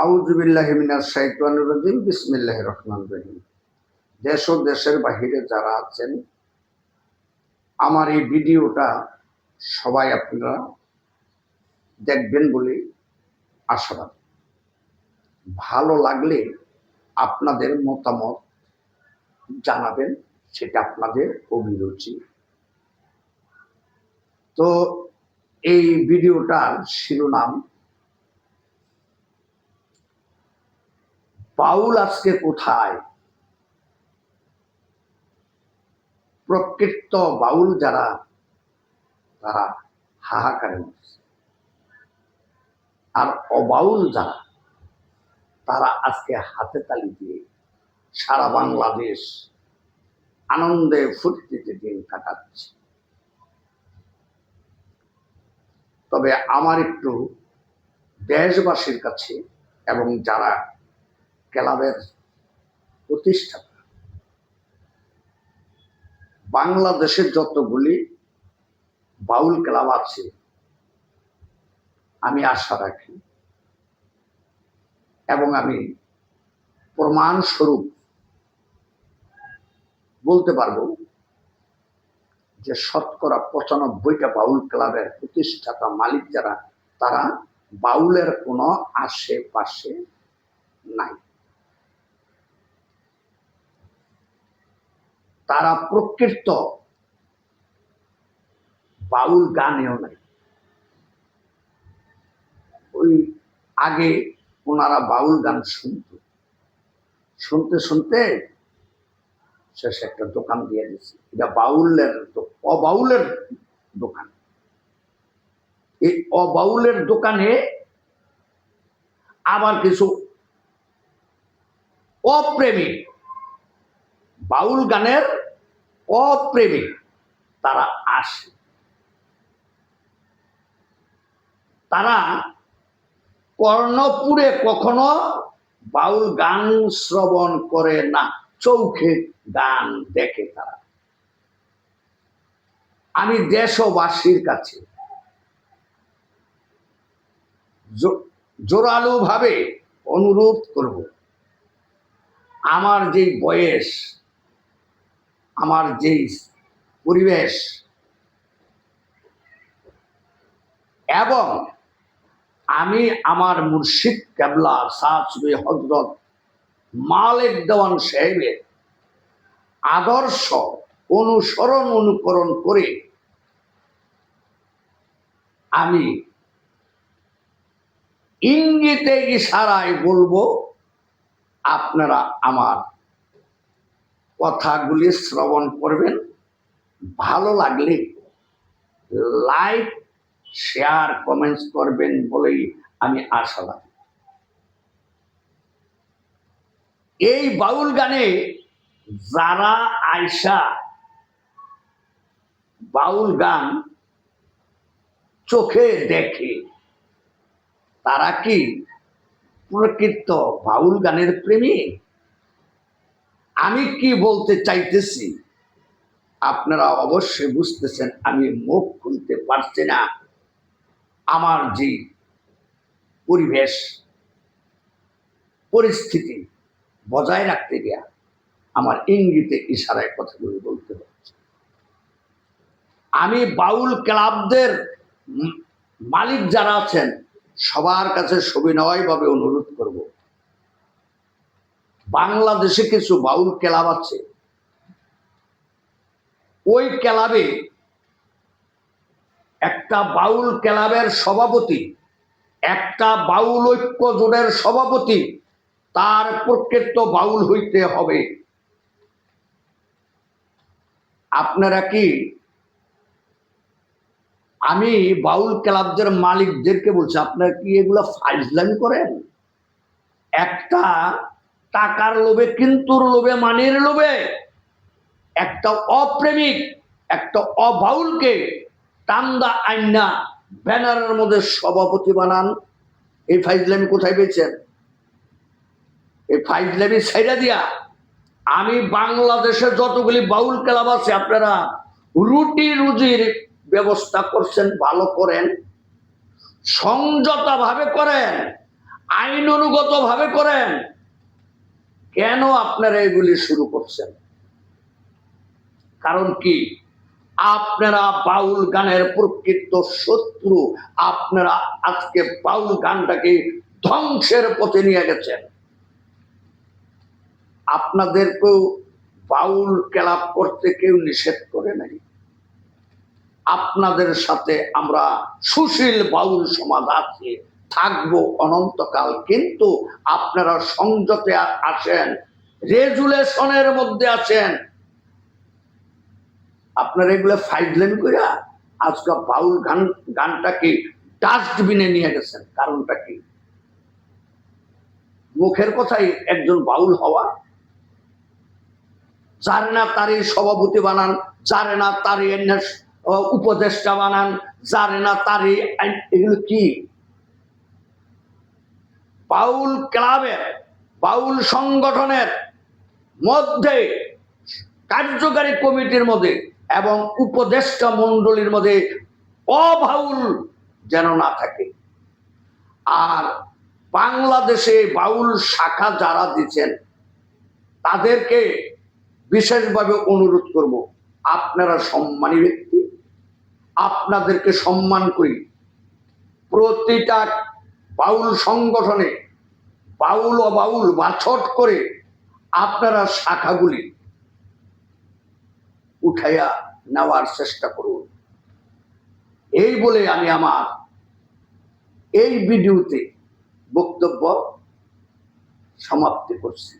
আউযু বিল্লাহি মিনাশ শাইতানির রাজিম। বিসমিল্লাহির রহমানির রহিম। দেশ ও দেশের বাহিরে যারা আছেন, আমার এই ভিডিওটা সবাই আপনারা দেখবেন বলে আশাবাদী। ভালো লাগলে আপনাদের মতামত জানাবেন, সেটা আপনাদের অভিরুচি। তো এই ভিডিওটার শিরোনাম, বাউল আজকে কোথায়। প্রকৃত বাউল যারা, তারা হাহাকারে মরছে, আর অবাউল যারা, তারা আজকে হাতে তালি দিয়ে সারা বাংলাদেশ আনন্দে ফুর্তিতে দিন কাটাচ্ছে। তবে আমার একটু দেশবাসীর কাছে এবং যারা ক্লাবের প্রতিষ্ঠাতা, বাংলাদেশের যতগুলি বাউল ক্লাব আছে, আমি আশা রাখি এবং আমি প্রমাণস্বরূপ বলতে পারবো যে শতকরা ৯৫টা বাউল ক্লাবের প্রতিষ্ঠাতা মালিক যারা, তারা বাউলের কোনো আশেপাশে নাই। তারা প্রকৃত বাউল গানেও নাই। ওই আগে ওনারা বাউল গান শুনতে শুনতে শেষে একটা দোকান দিয়ে দিচ্ছে, এটা বাউলের অবাউলের দোকান। এই অবাউলের দোকানে আবার কিছু অপ্রেমিক, বাউল গানের অপ্রেমিক তারা আসে। তারা কর্ণপুরে কখনো বাউল গান শ্রবণ করে না, চৌখে গান দেখে তারা। আমি দেশবাসীর কাছে জোরালো ভাবে অনুরোধ করব, আমার যেই বয়স, আমার যেই পরিবেশ এবং আমি আমার মুর্শিদ কেবলা শাহসুফি হযরত মালিক দেওয়ান সাহেবের আদর্শ অনুকরণ করে আমি ইঙ্গিতে ইশারায় বলবো, আপনারা আমার কথাগুলি শ্রবণ করবেন। ভালো লাগলে লাইক, শেয়ার, কমেন্টস করবেন বলেই আমি আশাবাদী। এই বাউল গানে যারা আয়সা বাউল গান চোখে দেখে, তারা কি প্রকৃত বাউল গানের প্রেমী? আমি কি বলতে চাইতেছি আপনারা অবশ্যই বুঝতেছেন। আমি মুখ খুলতে পারছি না, আমার যে পরিবেশ পরিস্থিতি বজায় রাখতে গিয়া আমার ইঙ্গিতে ইশারায় কথাগুলো বলতে হচ্ছে। আমি বাউল ক্লাবদের মালিক যারা আছেন, সবার কাছে সবিনয়ভাবে অনুরোধ করব, বাংলাদেশে কিছু বাউল ক্লাব আছে, ওই ক্লাবে একটা বাউল ক্লাবের সভাপতি, একটা বাউল ঐক্য জোটের সভাপতি, তার প্রকৃত বাউল হইতে হবে। আপনারা কি, আমি বাউল ক্লাবদের মালিকদেরকে বলছি, আপনারা কি এগুলা ফাইজলামি করেন? একটা টাকার লোভে, কিন্তুর লোভে, মানের লোভে একটা অপ্রেমিক, একটা অবাউলকে টান্দা আইনা ব্যানারের মধ্যে সভাপতি বানান। এই ফাইজলামি কোথায় পেয়েছেন? এই ফাইজলামি ছাইড়া দিয়া আমি বাংলাদেশে যতগুলি বাউল ক্লাব আছে, আপনারা রুটি রুজির ব্যবস্থা করছেন, ভালো করেন, সংযত ভাবে করেন। আইনানুগত ভাবে করেন। কেন আপনারা এগুলি শুরু করছেন? কারণ কি? আপনারা বাউল গানের প্রকৃত শত্রু। আপনারা আজকে বাউল গানটাকে ধ্বংসের পথে নিয়ে গেছেন। আপনাদেরকেও বাউল ক্লাব করতে কেউ নিষেধ করে নাই। আপনাদের সাথে আমরা সুশীল বাউল সমাজ আছে, থাকবো অনন্তকাল। কিন্তু আপনারা সংযতে আসেন, রেজুলেশনের মধ্যে আছেন। আপনারা এগুলো ফাইজলামি করে আজকে বাউল গানটাকে ডাস্টবিনে নিয়ে গেছেন। কারণটা কি? মুখের কথাই একজন বাউল হওয়া, যারে না তারই সভাপতি বানান, যারে না তারই উপদেষ্টা বানান, যারে না তারই। এগুলো কি? বাউল ক্লাবের, বাউল সংগঠনের মধ্যে, কার্যকারী কমিটির মধ্যে এবং উপদেষ্টা মন্ডলীর মধ্যে অবাউল যেন না থাকে। আর বাংলাদেশে বাউল শাখা যারা দিচ্ছেন তাদেরকে বিশেষভাবে অনুরোধ করব, আপনারা সম্মানী ব্যক্তি, আপনাদেরকে সম্মান করি। প্রতিটা বাউল সংগঠনে বাউল অবাউল বাছট করে আপনারা শাখাগুলি উঠাইয়া নেওয়ার চেষ্টা করুন। এই বলে আমি আমার এই ভিডিওতে বক্তব্য সমাপ্তি করছি।